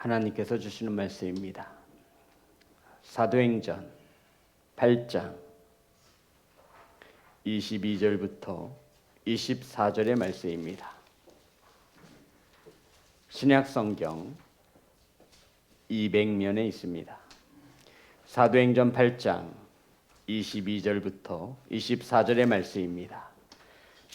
하나님께서 주시는 말씀입니다. 사도행전 8장 22절부터 24절의 말씀입니다. 신약성경 200면에 있습니다. 사도행전 8장 22절부터 24절의 말씀입니다.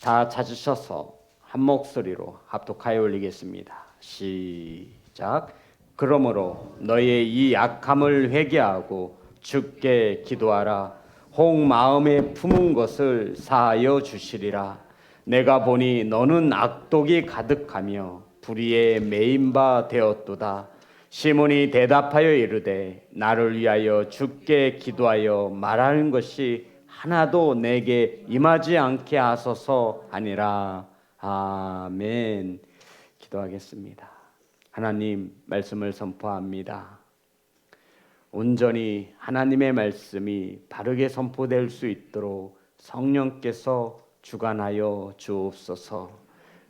다 찾으셔서 한 목소리로 합독하여 올리겠습니다. 시작. 그러므로 너의 이 약함을 회개하고 주께 기도하라. 혹 마음에 품은 것을 사하여 주시리라. 내가 보니 너는 악독이 가득하며 불의에 매인 바 되었도다. 시몬이 대답하여 이르되 나를 위하여 주께 기도하여 말하는 것이 하나도 내게 임하지 않게 하소서 하니라. 아멘. 기도하겠습니다. 하나님, 말씀을 선포합니다. 온전히 하나님의 말씀이 바르게 선포될 수 있도록 성령께서 주관하여 주옵소서.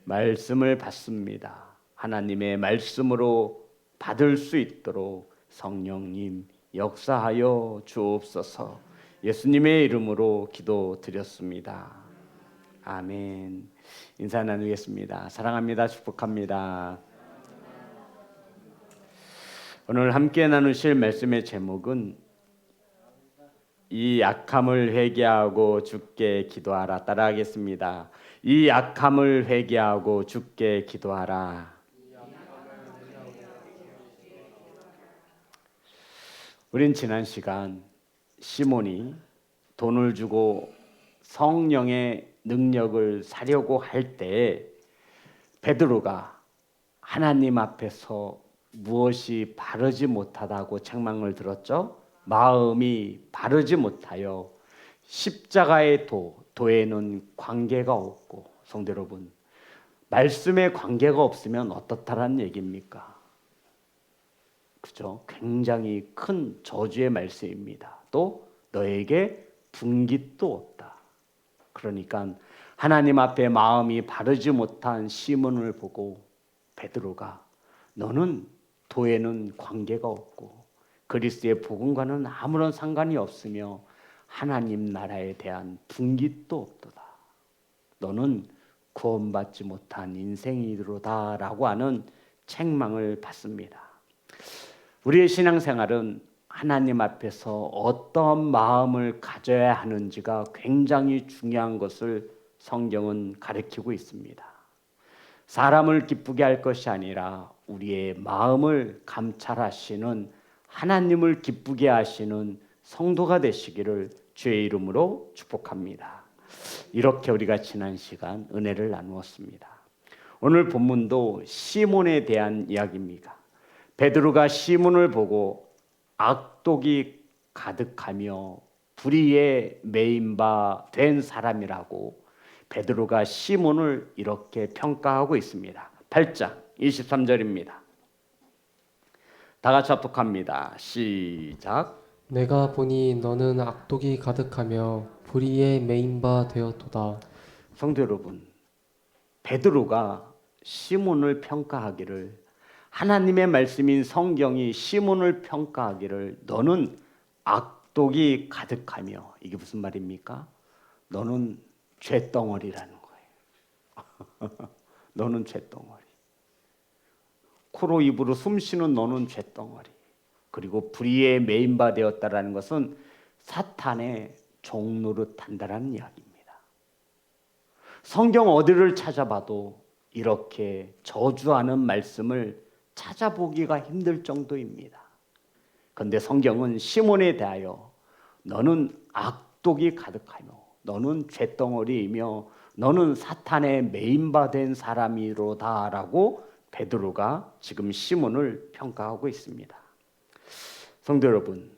말씀을 받습니다. 하나님의 말씀으로 받을 수 있도록 성령님 역사하여 주옵소서. 예수님의 이름으로 기도드렸습니다. 아멘. 인사 나누겠습니다. 사랑합니다. 축복합니다. 오늘 함께 나누실 말씀의 제목은 이 약함을 회개하고 주께 기도하라. 따라하겠습니다. 이 약함을 회개하고 주께 기도하라. 우린 지난 시간 시몬이 돈을 주고 성령의 능력을 사려고 할 때 베드로가 하나님 앞에서 무엇이 바르지 못하다고 책망을 들었죠? 마음이 바르지 못하여 십자가의 도에는 관계가 없고, 성도 여러분, 말씀에 관계가 없으면 어떻다라는 얘기입니까? 그죠? 굉장히 큰 저주의 말씀입니다. 또 너에게 분깃도 없다. 그러니까 하나님 앞에 마음이 바르지 못한 시몬을 보고 베드로가 너는 도에는 관계가 없고 그리스도의 복음과는 아무런 상관이 없으며 하나님 나라에 대한 분깃도 없도다. 너는 구원받지 못한 인생이로다 라고 하는 책망을 받습니다. 우리의 신앙생활은 하나님 앞에서 어떤 마음을 가져야 하는지가 굉장히 중요한 것을 성경은 가르치고 있습니다. 사람을 기쁘게 할 것이 아니라 우리의 마음을 감찰하시는, 하나님을 기쁘게 하시는 성도가 되시기를 주의 이름으로 축복합니다. 이렇게 우리가 지난 시간 은혜를 나누었습니다. 오늘 본문도 시몬에 대한 이야기입니다. 베드로가 시몬을 보고 악독이 가득하며 불의에 매인 바 된 사람이라고 베드로가 시몬을 이렇게 평가하고 있습니다. 8장 23절입니다. 다 같이 합독합니다. 시작. 내가 보니 너는 악독이 가득하며 불의에 매인 바 되었도다. 성도 여러분, 베드로가 시몬을 평가하기를, 하나님의 말씀인 성경이 시몬을 평가하기를 너는 악독이 가득하며, 이게 무슨 말입니까? 너는 죄덩어리라는 거예요. 너는 죄덩어리. 코로 입으로 숨쉬는 너는 죄덩어리. 그리고 불의에 매인 바 되었다라는 것은 사탄의 종노릇한다라는 이야기입니다. 성경 어디를 찾아봐도 이렇게 저주하는 말씀을 찾아보기가 힘들 정도입니다. 그런데 성경은 시몬에 대하여 너는 악독이 가득하며 너는 죄덩어리이며 너는 사탄의 매인바된 사람이로다 라고 베드로가 지금 시몬을 평가하고 있습니다. 성도 여러분,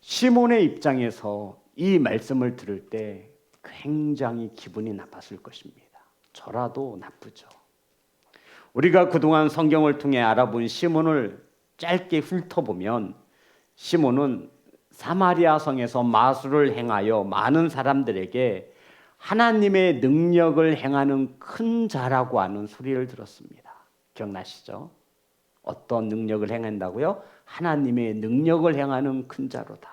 시몬의 입장에서 이 말씀을 들을 때 굉장히 기분이 나빴을 것입니다. 저라도 나쁘죠. 우리가 그동안 성경을 통해 알아본 시몬을 짧게 훑어보면 시몬은 사마리아 성에서 마술을 행하여 많은 사람들에게 하나님의 능력을 행하는 큰 자라고 하는 소리를 들었습니다. 기억나시죠? 어떤 능력을 행한다고요? 하나님의 능력을 행하는 큰 자로다.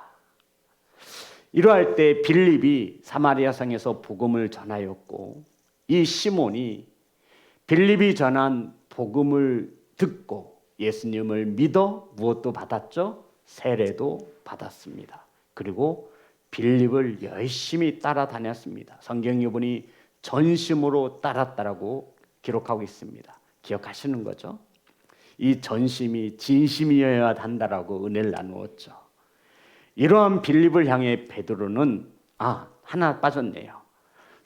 이러할 때 빌립이 사마리아 성에서 복음을 전하였고 이 시몬이 빌립이 전한 복음을 듣고 예수님을 믿어 무엇도 받았죠? 세례도 받았습니다. 그리고 빌립을 열심히 따라다녔습니다. 성경에 보니 전심으로 따랐다라고 기록하고 있습니다. 기억하시는 거죠? 이 전심이 진심이어야 한다라고 은혜를 나누었죠. 이러한 빌립을 향해 베드로는 하나 빠졌네요.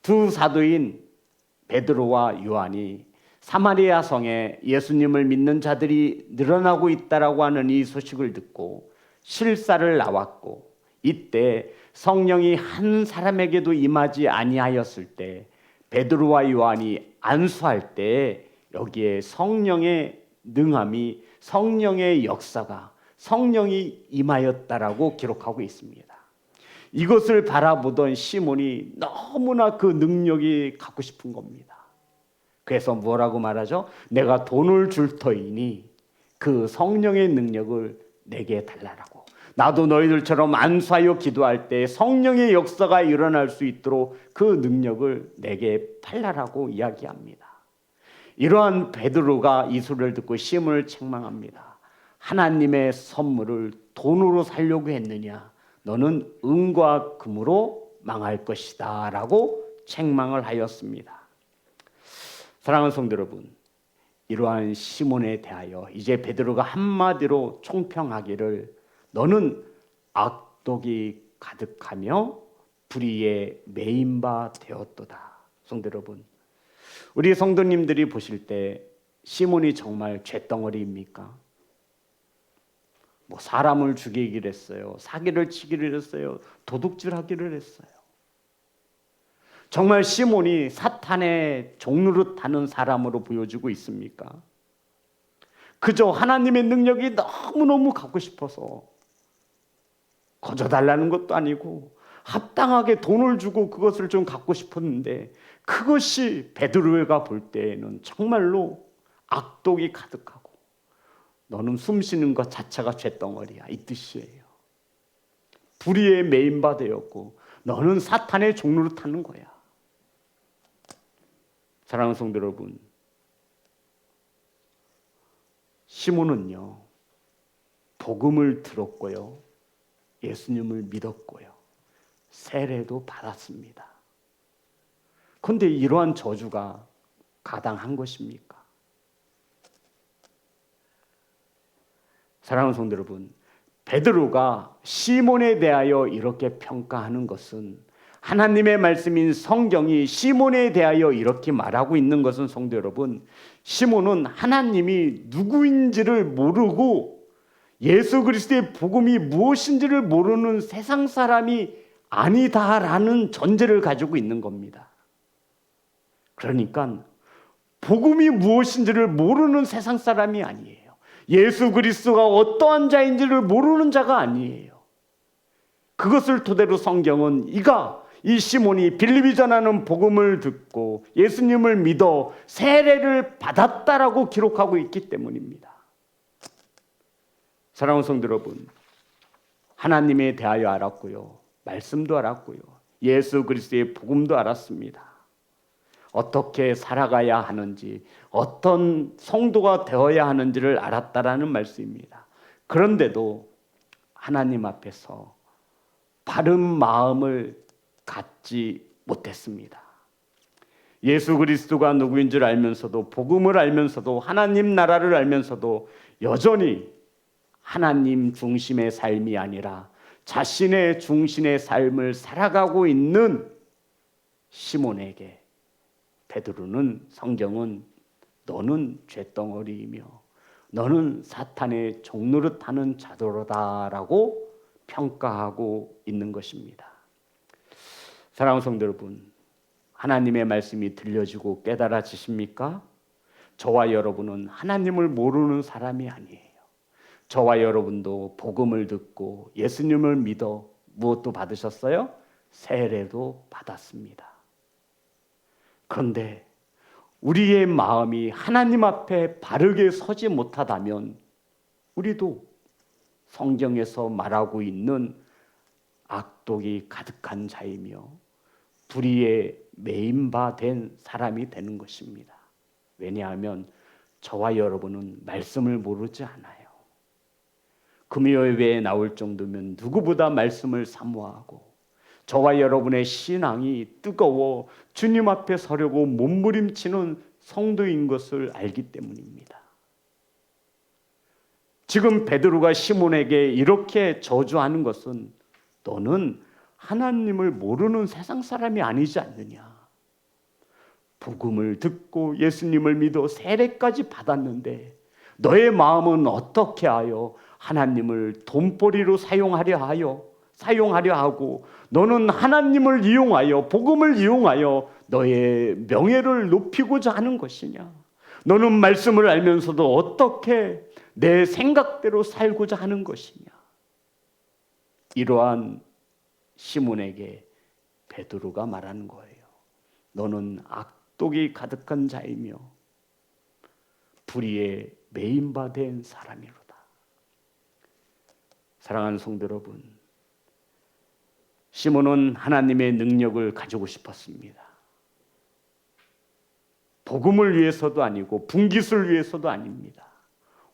두 사도인 베드로와 요한이 사마리아 성에 예수님을 믿는 자들이 늘어나고 있다라고 하는 이 소식을 듣고 실사를 나왔고 이때 성령이 한 사람에게도 임하지 아니하였을 때 베드로와 요한이 안수할 때 여기에 성령의 능함이 성령의 역사가 성령이 임하였다라고 기록하고 있습니다. 이것을 바라보던 시몬이 너무나 그 능력이 갖고 싶은 겁니다. 그래서 뭐라고 말하죠? 내가 돈을 줄 터이니 그 성령의 능력을 내게 달라라고. 나도 너희들처럼 안수하여 기도할 때 성령의 역사가 일어날 수 있도록 그 능력을 내게 팔라라고 이야기합니다. 이러한 베드로가 이 소리를 듣고 시몬을 책망합니다. 하나님의 선물을 돈으로 살려고 했느냐? 너는 은과 금으로 망할 것이다 라고 책망을 하였습니다. 사랑하는 성도 여러분, 이러한 시몬에 대하여 이제 베드로가 한마디로 총평하기를 너는 악독이 가득하며 불의에 매인 바 되었도다. 성도 여러분, 우리 성도님들이 보실 때 시몬이 정말 쇳덩어리입니까? 뭐 사람을 죽이기를 했어요. 사기를 치기를 했어요. 도둑질하기를 했어요. 정말 시몬이 사탄의 종노릇 하는 사람으로 보여지고 있습니까? 그저 하나님의 능력이 너무너무 갖고 싶어서 거저달라는 것도 아니고 합당하게 돈을 주고 그것을 좀 갖고 싶었는데 그것이 베드로가 볼 때에는 정말로 악독이 가득하고 너는 숨쉬는 것 자체가 쇳덩어리야 이 뜻이에요. 불의에 매인 바 되었고 너는 사탄의 종로를 타는 거야. 사랑하는 성도 여러분, 시몬은요 복음을 들었고요 예수님을 믿었고요 세례도 받았습니다. 그런데 이러한 저주가 가당한 것입니까? 사랑하는 성도 여러분, 베드로가 시몬에 대하여 이렇게 평가하는 것은 하나님의 말씀인 성경이 시몬에 대하여 이렇게 말하고 있는 것은 성도 여러분, 시몬은 하나님이 누구인지를 모르고 예수 그리스도의 복음이 무엇인지를 모르는 세상 사람이 아니다라는 전제를 가지고 있는 겁니다. 그러니까 복음이 무엇인지를 모르는 세상 사람이 아니에요. 예수 그리스도가 어떠한 자인지를 모르는 자가 아니에요. 그것을 토대로 성경은 이 시몬이 빌립이 전하는 복음을 듣고 예수님을 믿어 세례를 받았다라고 기록하고 있기 때문입니다. 사랑하는 성도 여러분, 하나님에 대하여 알았고요. 말씀도 알았고요. 예수 그리스도의 복음도 알았습니다. 어떻게 살아가야 하는지, 어떤 성도가 되어야 하는지를 알았다라는 말씀입니다. 그런데도 하나님 앞에서 바른 마음을 갖지 못했습니다. 예수 그리스도가 누구인 줄 알면서도 복음을 알면서도 하나님 나라를 알면서도 여전히 하나님 중심의 삶이 아니라 자신의 중심의 삶을 살아가고 있는 시몬에게 베드로는 성경은 너는 쇳덩어리이며 너는 사탄의 종노릇하는 자도로다라고 평가하고 있는 것입니다. 사랑하는 성도 여러분, 하나님의 말씀이 들려지고 깨달아지십니까? 저와 여러분은 하나님을 모르는 사람이 아니에요. 저와 여러분도 복음을 듣고 예수님을 믿어 무엇도 받으셨어요? 세례도 받았습니다. 그런데 우리의 마음이 하나님 앞에 바르게 서지 못하다면 우리도 성경에서 말하고 있는 악독이 가득한 자이며 불의에 매인 바 된 사람이 되는 것입니다. 왜냐하면 저와 여러분은 말씀을 모르지 않아요. 금요예배에 나올 정도면 누구보다 말씀을 사모하고 저와 여러분의 신앙이 뜨거워 주님 앞에 서려고 몸부림치는 성도인 것을 알기 때문입니다. 지금 베드로가 시몬에게 이렇게 저주하는 것은 너는 하나님을 모르는 세상 사람이 아니지 않느냐. 복음을 듣고 예수님을 믿어 세례까지 받았는데 너의 마음은 어떻게 하여 하나님을 돈벌이로 사용하려 하고 너는 하나님을 이용하여 복음을 이용하여 너의 명예를 높이고자 하는 것이냐. 너는 말씀을 알면서도 어떻게 내 생각대로 살고자 하는 것이냐. 이러한 시몬에게 베드로가 말하는 거예요. 너는 악독이 가득한 자이며 불의에 매인 바 된 사람이로다. 사랑하는 성도 여러분, 시몬은 하나님의 능력을 가지고 싶었습니다. 복음을 위해서도 아니고 분깃을 위해서도 아닙니다.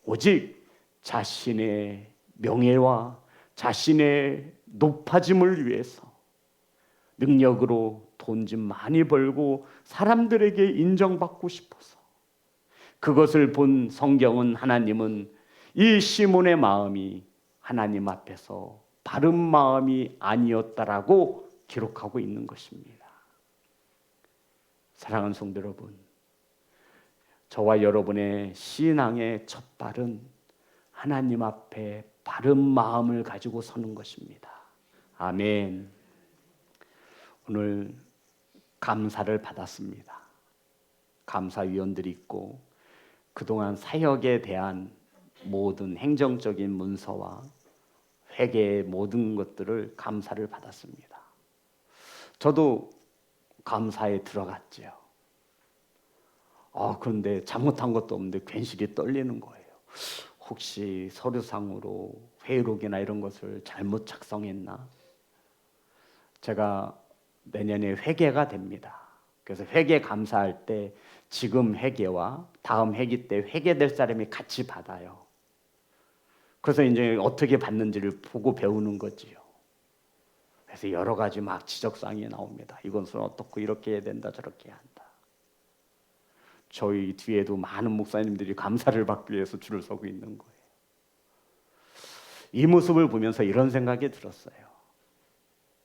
오직 자신의 명예와 자신의 높아짐을 위해서 능력으로 돈 좀 많이 벌고 사람들에게 인정받고 싶어서 그것을 본 성경은 하나님은 이 시몬의 마음이 하나님 앞에서 바른 마음이 아니었다라고 기록하고 있는 것입니다. 사랑하는 성도 여러분, 저와 여러분의 신앙의 첫 발은 하나님 앞에 바른 마음을 가지고 서는 것입니다. 아멘. 오늘 감사를 받았습니다. 감사위원들이 있고 그동안 사역에 대한 모든 행정적인 문서와 회계의 모든 것들을 감사를 받았습니다. 저도 감사에 들어갔죠. 그런데 잘못한 것도 없는데 괜시리 떨리는 거예요. 혹시 서류상으로 회의록이나 이런 것을 잘못 작성했나? 제가 내년에 회계가 됩니다. 그래서 회계 감사할 때 지금 회계와 다음 회기 때 회계될 사람이 같이 받아요. 그래서 이제 어떻게 받는지를 보고 배우는 거지요. 그래서 여러 가지 막 지적사항이 나옵니다. 이것은 어떻고 이렇게 해야 된다, 저렇게 해야 한다. 저희 뒤에도 많은 목사님들이 감사를 받기 위해서 줄을 서고 있는 거예요. 이 모습을 보면서 이런 생각이 들었어요.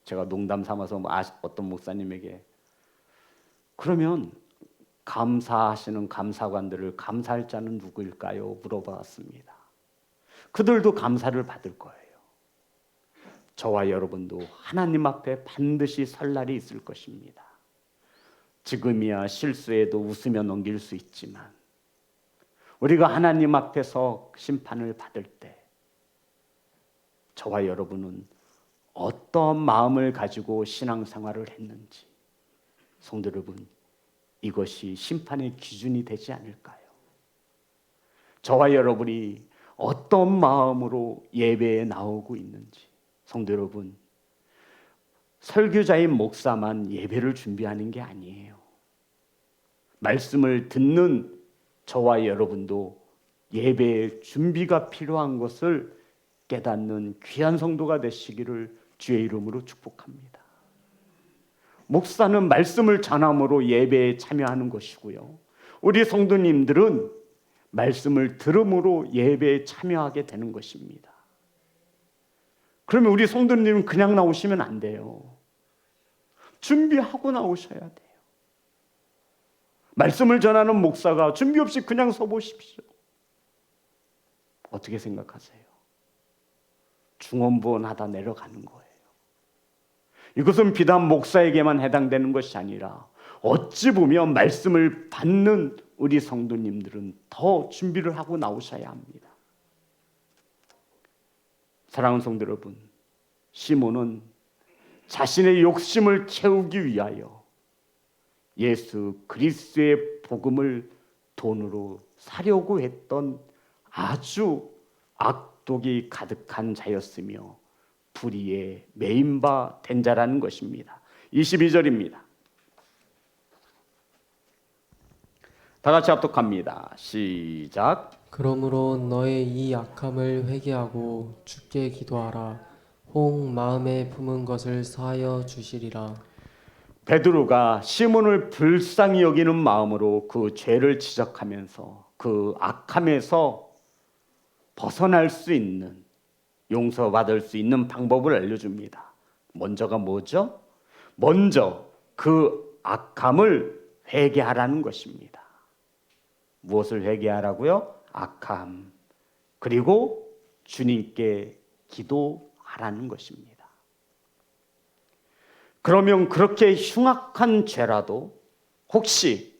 제가 농담 삼아서 어떤 목사님에게 그러면 감사하시는 감사관들을 감사할 자는 누구일까요? 물어봤습니다. 그들도 감사를 받을 거예요. 저와 여러분도 하나님 앞에 반드시 설 날이 있을 것입니다. 지금이야 실수해도 웃으며 넘길 수 있지만 우리가 하나님 앞에서 심판을 받을 때 저와 여러분은 어떤 마음을 가지고 신앙생활을 했는지 성도 여러분, 이것이 심판의 기준이 되지 않을까요? 저와 여러분이 어떤 마음으로 예배에 나오고 있는지 성도 여러분, 설교자인 목사만 예배를 준비하는 게 아니에요. 말씀을 듣는 저와 여러분도 예배의 준비가 필요한 것을 깨닫는 귀한 성도가 되시기를 주의 이름으로 축복합니다. 목사는 말씀을 전함으로 예배에 참여하는 것이고요. 우리 성도님들은 말씀을 들음으로 예배에 참여하게 되는 것입니다. 그러면 우리 성도님은 그냥 나오시면 안 돼요. 준비하고 나오셔야 돼요. 말씀을 전하는 목사가 준비 없이 그냥 서보십시오. 어떻게 생각하세요? 중언부언하다 내려가는 거예요. 이것은 비단 목사에게만 해당되는 것이 아니라 어찌 보면 말씀을 받는 우리 성도님들은 더 준비를 하고 나오셔야 합니다. 사랑하는 성도 여러분, 시몬은 자신의 욕심을 채우기 위하여 예수 그리스도의 복음을 돈으로 사려고 했던 아주 악독이 가득한 자였으며 불의에 매인 바 된 자라는 것입니다. 22절입니다. 다 같이 합독합니다. 시작. 그러므로 너의 이 악함을 회개하고 주께 기도하라. 혹 마음에 품은 것을 사하여 주시리라. 베드로가 시몬을 불쌍히 여기는 마음으로 그 죄를 지적하면서 그 악함에서 벗어날 수 있는, 용서받을 수 있는 방법을 알려줍니다. 먼저가 뭐죠? 먼저 그 악함을 회개하라는 것입니다. 무엇을 회개하라고요? 악함. 그리고 주님께 기도하라는 것입니다. 그러면 그렇게 흉악한 죄라도 혹시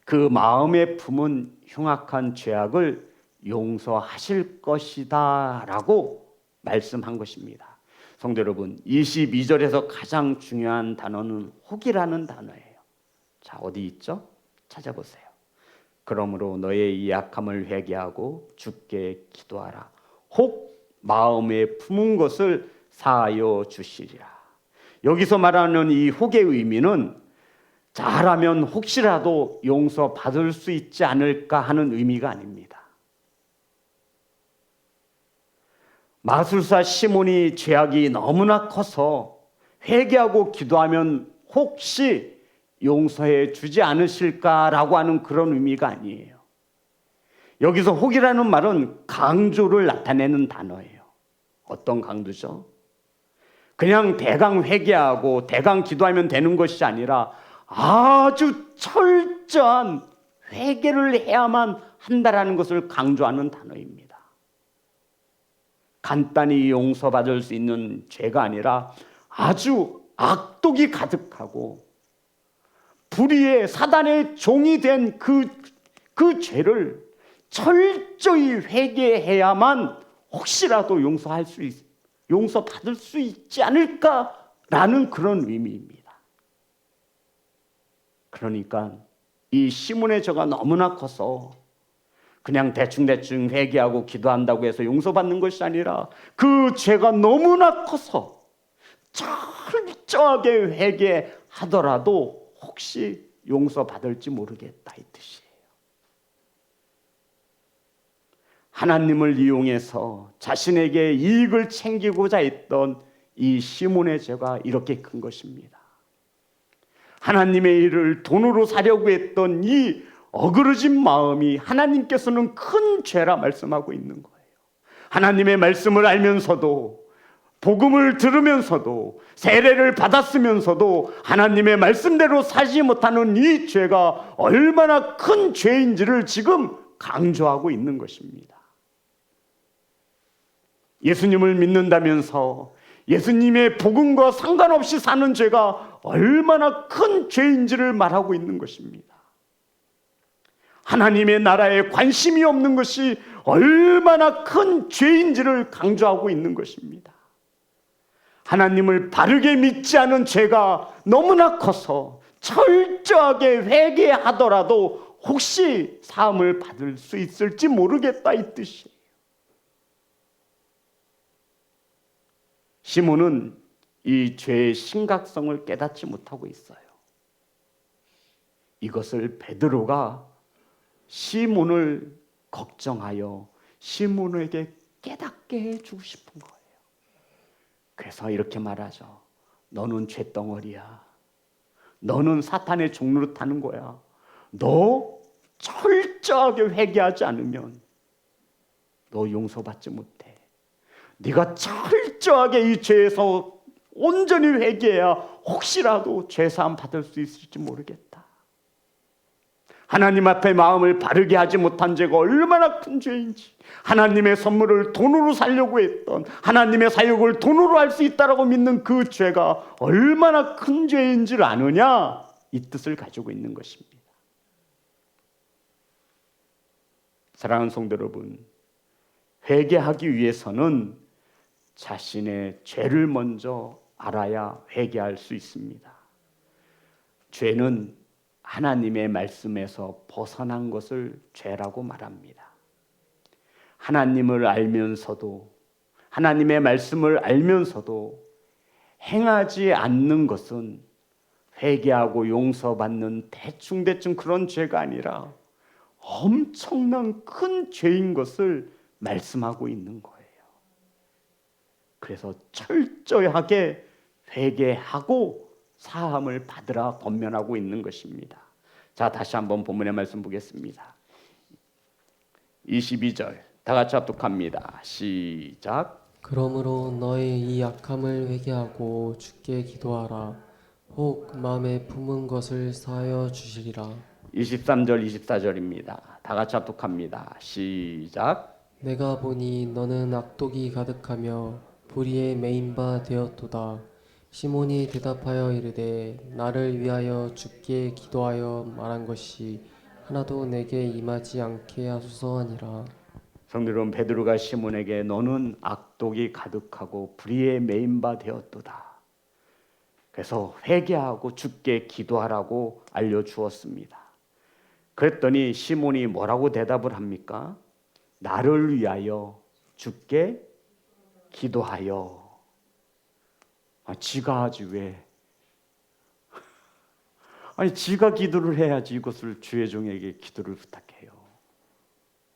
그 마음에 품은 흉악한 죄악을 용서하실 것이다 라고 말씀한 것입니다. 성도 여러분, 22절에서 가장 중요한 단어는 혹이라는 단어예요. 자, 어디 있죠? 찾아보세요. 그러므로 너의 이 악함을 회개하고 주께 기도하라. 혹 마음에 품은 것을 사하여 주시리라. 여기서 말하는 이 혹의 의미는 잘하면 혹시라도 용서받을 수 있지 않을까 하는 의미가 아닙니다. 마술사 시몬이 죄악이 너무나 커서 회개하고 기도하면 혹시 용서해 주지 않으실까라고 하는 그런 의미가 아니에요. 여기서 혹이라는 말은 강조를 나타내는 단어예요. 어떤 강조죠? 그냥 대강 회개하고 대강 기도하면 되는 것이 아니라 아주 철저한 회개를 해야만 한다라는 것을 강조하는 단어입니다. 간단히 용서받을 수 있는 죄가 아니라 아주 악독이 가득하고 불의의 사단의 종이 된 그 죄를 철저히 회개해야만 혹시라도 용서받을 수 있지 않을까라는 그런 의미입니다. 그러니까 이 시몬의 죄가 너무나 커서 그냥 대충 회개하고 기도한다고 해서 용서받는 것이 아니라 그 죄가 너무나 커서 철저하게 회개하더라도 혹시 용서받을지 모르겠다 이 뜻이에요. 하나님을 이용해서 자신에게 이익을 챙기고자 했던 이 시몬의 죄가 이렇게 큰 것입니다. 하나님의 일을 돈으로 사려고 했던 이 어그러진 마음이 하나님께서는 큰 죄라 말씀하고 있는 거예요. 하나님의 말씀을 알면서도 복음을 들으면서도 세례를 받았으면서도 하나님의 말씀대로 살지 못하는 이 죄가 얼마나 큰 죄인지를 지금 강조하고 있는 것입니다. 예수님을 믿는다면서 예수님의 복음과 상관없이 사는 죄가 얼마나 큰 죄인지를 말하고 있는 것입니다. 하나님의 나라에 관심이 없는 것이 얼마나 큰 죄인지를 강조하고 있는 것입니다. 하나님을 바르게 믿지 않은 죄가 너무나 커서 철저하게 회개하더라도 혹시 사함을 받을 수 있을지 모르겠다 이 뜻이에요. 시몬은 이 죄의 심각성을 깨닫지 못하고 있어요. 이것을 베드로가 시몬을 걱정하여 시몬에게 깨닫게 해주고 싶은 거예요. 그래서 이렇게 말하죠. 너는 죄덩어리야. 너는 사탄의 종로를 타는 거야. 너 철저하게 회개하지 않으면 너 용서받지 못해. 네가 철저하게 이 죄에서 온전히 회개해야 혹시라도 죄사함 받을 수 있을지 모르겠다. 하나님 앞에 마음을 바르게 하지 못한 죄가 얼마나 큰 죄인지, 하나님의 선물을 돈으로 살려고 했던, 하나님의 사역을 돈으로 할 수 있다라고 믿는 그 죄가 얼마나 큰 죄인지를 아느냐, 이 뜻을 가지고 있는 것입니다. 사랑하는 성도 여러분, 회개하기 위해서는 자신의 죄를 먼저 알아야 회개할 수 있습니다. 죄는 하나님의 말씀에서 벗어난 것을 죄라고 말합니다. 하나님을 알면서도, 하나님의 말씀을 알면서도 행하지 않는 것은 회개하고 용서받는 대충대충 그런 죄가 아니라 엄청난 큰 죄인 것을 말씀하고 있는 거예요. 그래서 철저하게 회개하고 사함을 받으라 권면하고 있는 것입니다. 자, 다시 한번 본문의 말씀 보겠습니다. 22절 다 같이 합독합니다. 시작. 그러므로 너의 이 악함을 회개하고 주께 기도하라. 혹 마음에 품은 것을 사하여 주시리라. 23절 24절입니다. 다 같이 합독합니다. 시작. 내가 보니 너는 악독이 가득하며 불의에 매인 바 되었도다. 시몬이 대답하여 이르되 나를 위하여 주께 기도하여 말한 것이 하나도 내게 임하지 않게 하소서 하니라. 성도 여러분, 베드로가 시몬에게 너는 악독이 가득하고 불의에 매인 바 되었도다. 그래서 회개하고 주께 기도하라고 알려주었습니다. 그랬더니 시몬이 뭐라고 대답을 합니까? 나를 위하여 주께 기도하여. 지가 하지 왜? 아니 지가 기도를 해야지 이것을 주의 종에게 기도를 부탁해요.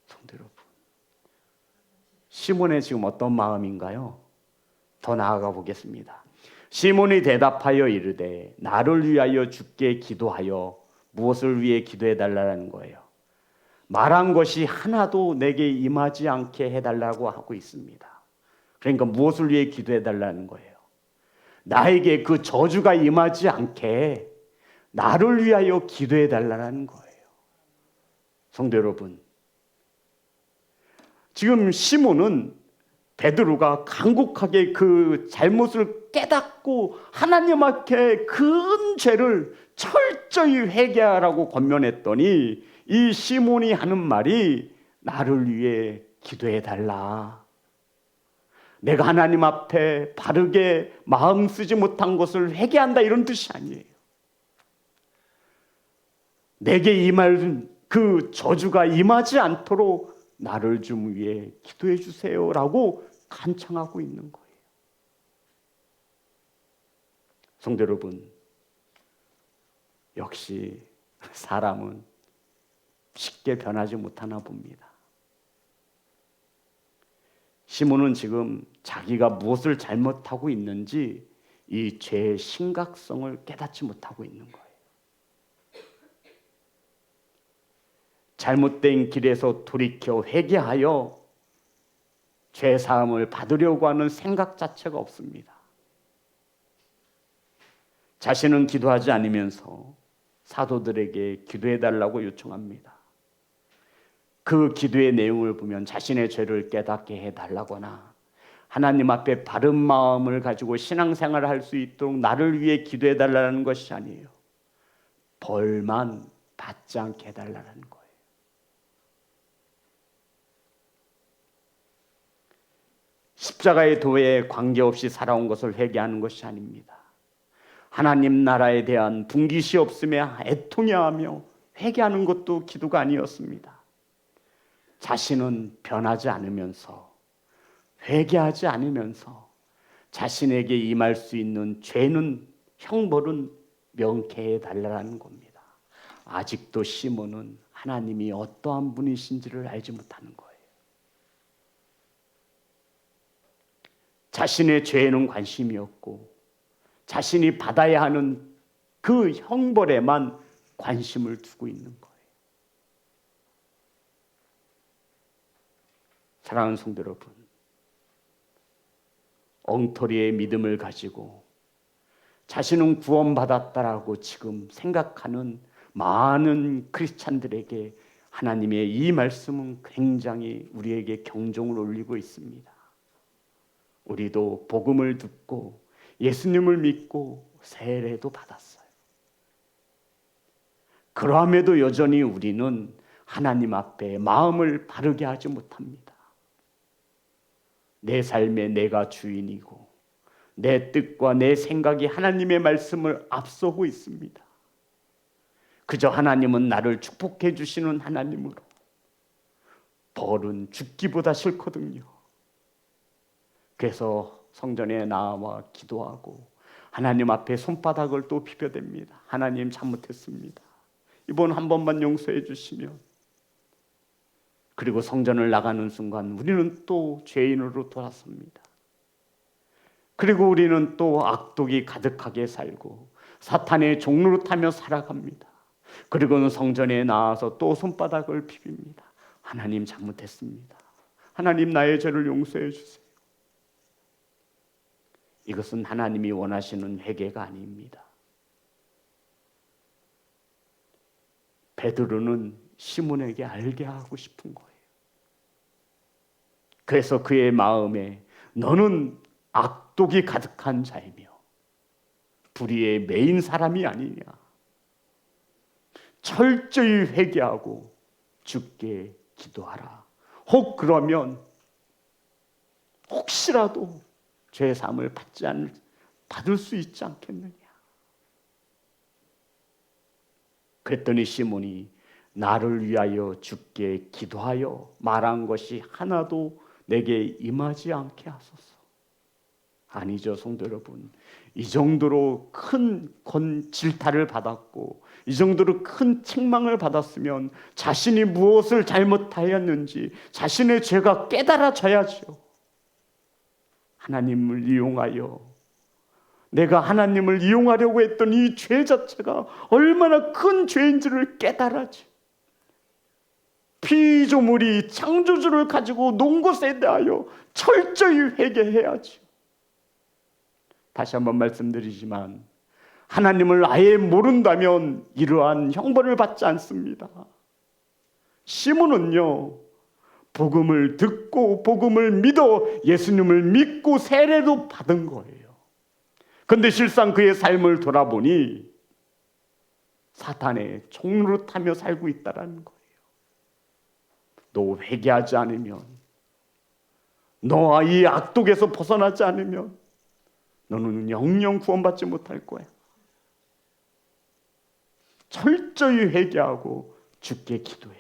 성도 여러분, 시몬의 지금 어떤 마음인가요? 더 나아가 보겠습니다. 시몬이 대답하여 이르되 나를 위하여 주께 기도하여 무엇을 위해 기도해 달라는 거예요? 말한 것이 하나도 내게 임하지 않게 해달라고 하고 있습니다. 그러니까 무엇을 위해 기도해 달라는 거예요? 나에게 그 저주가 임하지 않게 나를 위하여 기도해 달라는 거예요. 성도 여러분, 지금 시몬은 베드로가 간곡하게 그 잘못을 깨닫고 하나님 앞에 큰 죄를 철저히 회개하라고 권면했더니 이 시몬이 하는 말이 나를 위해 기도해 달라. 내가 하나님 앞에 바르게 마음 쓰지 못한 것을 회개한다 이런 뜻이 아니에요. 내게 임할 그 저주가 임하지 않도록 나를 좀 위해 기도해 주세요라고 간청하고 있는 거예요. 성도 여러분, 역시 사람은 쉽게 변하지 못하나 봅니다. 시몬은 지금 자기가 무엇을 잘못하고 있는지 이 죄의 심각성을 깨닫지 못하고 있는 거예요. 잘못된 길에서 돌이켜 회개하여 죄 사함을 받으려고 하는 생각 자체가 없습니다. 자신은 기도하지 않으면서 사도들에게 기도해 달라고 요청합니다. 그 기도의 내용을 보면 자신의 죄를 깨닫게 해달라거나 하나님 앞에 바른 마음을 가지고 신앙생활을 할 수 있도록 나를 위해 기도해 달라는 것이 아니에요. 벌만 받지 않게 해달라는 거예요. 십자가의 도에 관계없이 살아온 것을 회개하는 것이 아닙니다. 하나님 나라에 대한 분깃이 없음에 애통해하며 회개하는 것도 기도가 아니었습니다. 자신은 변하지 않으면서 회개하지 않으면서 자신에게 임할 수 있는 죄는 형벌은 명쾌해 달라는 겁니다. 아직도 시몬은 하나님이 어떠한 분이신지를 알지 못하는 거예요. 자신의 죄에는 관심이 없고 자신이 받아야 하는 그 형벌에만 관심을 두고 있는 거예요. 사랑하는 성도 여러분, 엉터리의 믿음을 가지고 자신은 구원받았다라고 지금 생각하는 많은 크리스찬들에게 하나님의 이 말씀은 굉장히 우리에게 경종을 울리고 있습니다. 우리도 복음을 듣고 예수님을 믿고 세례도 받았어요. 그러함에도 여전히 우리는 하나님 앞에 마음을 바르게 하지 못합니다. 내 삶에 내가 주인이고 내 뜻과 내 생각이 하나님의 말씀을 앞서고 있습니다. 그저 하나님은 나를 축복해 주시는 하나님으로 벌은 죽기보다 싫거든요. 그래서 성전에 나와 기도하고 하나님 앞에 손바닥을 또 비벼댑니다. 하나님 잘못했습니다. 이번 한 번만 용서해 주시면. 그리고 성전을 나가는 순간 우리는 또 죄인으로 돌아섭니다. 그리고 우리는 또 악독이 가득하게 살고 사탄의 종로로 타며 살아갑니다. 그리고는 성전에 나와서 또 손바닥을 비빕니다. 하나님 잘못했습니다. 하나님 나의 죄를 용서해 주세요. 이것은 하나님이 원하시는 회개가 아닙니다. 베드로는 시몬에게 알게 하고 싶은 거예요. 그래서 그의 마음에 너는 악독이 가득한 자이며 불의에 매인 사람이 아니냐. 철저히 회개하고 주께 기도하라. 혹 그러면 혹시라도 죄 사함을 받을 수 있지 않겠느냐. 그랬더니 시몬이 나를 위하여 주께 기도하여 말한 것이 하나도 내게 임하지 않게 하소서. 아니죠, 성도 여러분. 이 정도로 큰 질타를 받았고 이 정도로 큰 책망을 받았으면 자신이 무엇을 잘못하였는지 자신의 죄가 깨달아져야죠. 하나님을 이용하여 내가 하나님을 이용하려고 했던 이 죄 자체가 얼마나 큰 죄인지를 깨달아지. 피조물이 창조주를 가지고 논 것에 대하여 철저히 회개해야지. 다시 한번 말씀드리지만 하나님을 아예 모른다면 이러한 형벌을 받지 않습니다. 시몬은요, 복음을 듣고 복음을 믿어 예수님을 믿고 세례도 받은 거예요. 그런데 실상 그의 삶을 돌아보니 사탄의 종로로 타며 살고 있다는 거예요. 너 회개하지 않으면, 너와 이 악독에서 벗어나지 않으면 너는 영영 구원받지 못할 거야. 철저히 회개하고 주께 기도해.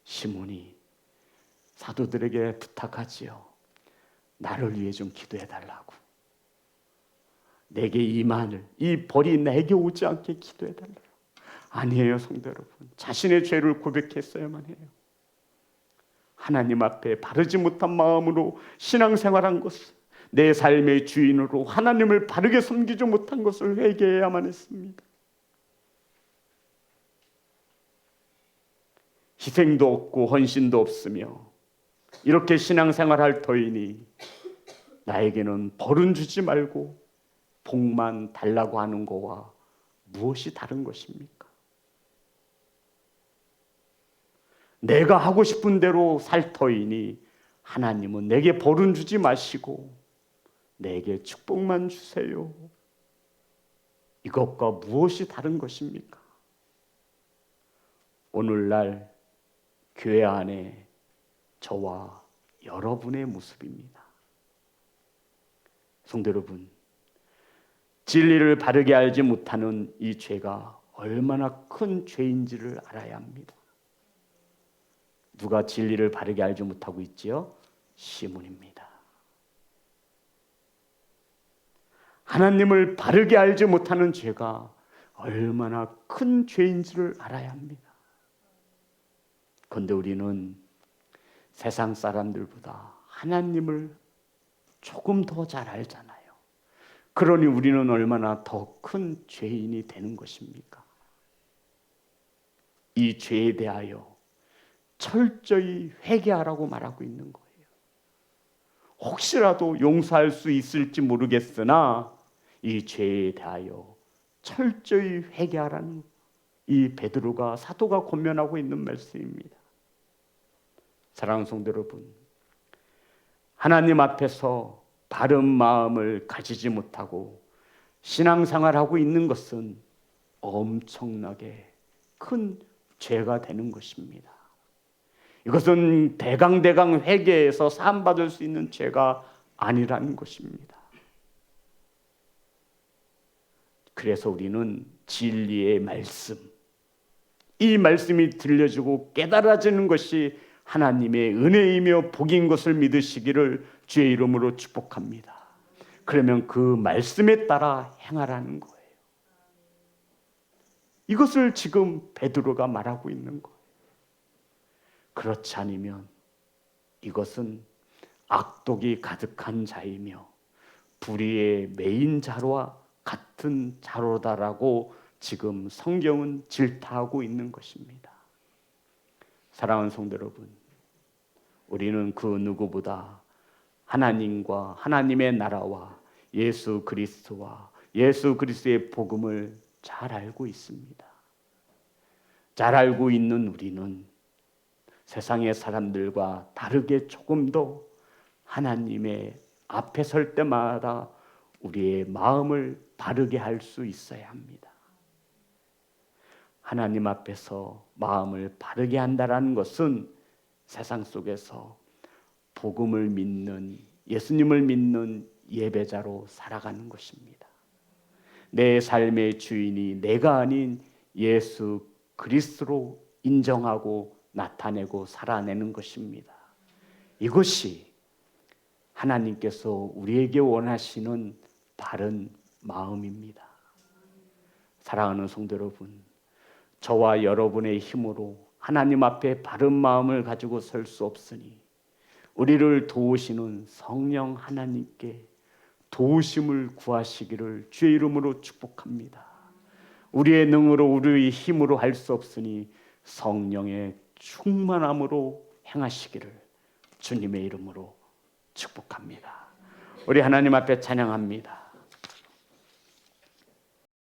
시몬이 사도들에게 부탁하지요. 나를 위해 좀 기도해 달라고. 내게 이 벌이 내게 오지 않게 기도해 달라고. 아니에요, 성도 여러분. 자신의 죄를 고백했어야만 해요. 하나님 앞에 바르지 못한 마음으로 신앙생활한 것을, 내 삶의 주인으로 하나님을 바르게 섬기지 못한 것을 회개해야만 했습니다. 희생도 없고 헌신도 없으며 이렇게 신앙생활할 터이니 나에게는 벌은 주지 말고 복만 달라고 하는 거와 무엇이 다른 것입니까? 내가 하고 싶은 대로 살 터이니 하나님은 내게 벌은 주지 마시고 내게 축복만 주세요. 이것과 무엇이 다른 것입니까? 오늘날 교회 안에 저와 여러분의 모습입니다. 성도 여러분, 진리를 바르게 알지 못하는 이 죄가 얼마나 큰 죄인지를 알아야 합니다. 누가 진리를 바르게 알지 못하고 있지요? 시몬입니다. 하나님을 바르게 알지 못하는 죄가 얼마나 큰 죄인지를 알아야 합니다. 그런데 우리는 세상 사람들보다 하나님을 조금 더 잘 알잖아요. 그러니 우리는 얼마나 더 큰 죄인이 되는 것입니까? 이 죄에 대하여 철저히 회개하라고 말하고 있는 거예요. 혹시라도 용서할 수 있을지 모르겠으나 이 죄에 대하여 철저히 회개하라는 이 베드로가 사도가 권면하고 있는 말씀입니다. 사랑하는 성도 여러분, 하나님 앞에서 바른 마음을 가지지 못하고 신앙생활하고 있는 것은 엄청나게 큰 죄가 되는 것입니다. 이것은 대강대강 회개해서 사함받을 수 있는 죄가 아니라는 것입니다. 그래서 우리는 진리의 말씀, 이 말씀이 들려주고 깨달아지는 것이 하나님의 은혜이며 복인 것을 믿으시기를 주의 이름으로 축복합니다. 그러면 그 말씀에 따라 행하라는 거예요. 이것을 지금 베드로가 말하고 있는 거예요. 그렇지 않으면 이것은 악독이 가득한 자이며 불의의 메인 자로와 같은 자로다라고 지금 성경은 질타하고 있는 것입니다. 사랑하는 성도 여러분, 우리는 그 누구보다 하나님과 하나님의 나라와 예수 그리스도와 예수 그리스도의 복음을 잘 알고 있습니다. 잘 알고 있는 우리는 세상의 사람들과 다르게 조금 더 하나님의 앞에 설 때마다 우리의 마음을 바르게 할 수 있어야 합니다. 하나님 앞에서 마음을 바르게 한다라는 것은 세상 속에서 복음을 믿는, 예수님을 믿는 예배자로 살아가는 것입니다. 내 삶의 주인이 내가 아닌 예수 그리스도로 인정하고 나타내고 살아내는 것입니다. 이것이 하나님께서 우리에게 원하시는 바른 마음입니다. 사랑하는 성도 여러분, 저와 여러분의 힘으로 하나님 앞에 바른 마음을 가지고 설 수 없으니 우리를 도우시는 성령 하나님께 도우심을 구하시기를 주의 이름으로 축복합니다. 우리의 능으로 우리의 힘으로 할 수 없으니 성령의 충만함으로 행하시기를 주님의 이름으로 축복합니다. 우리 하나님 앞에 찬양합니다.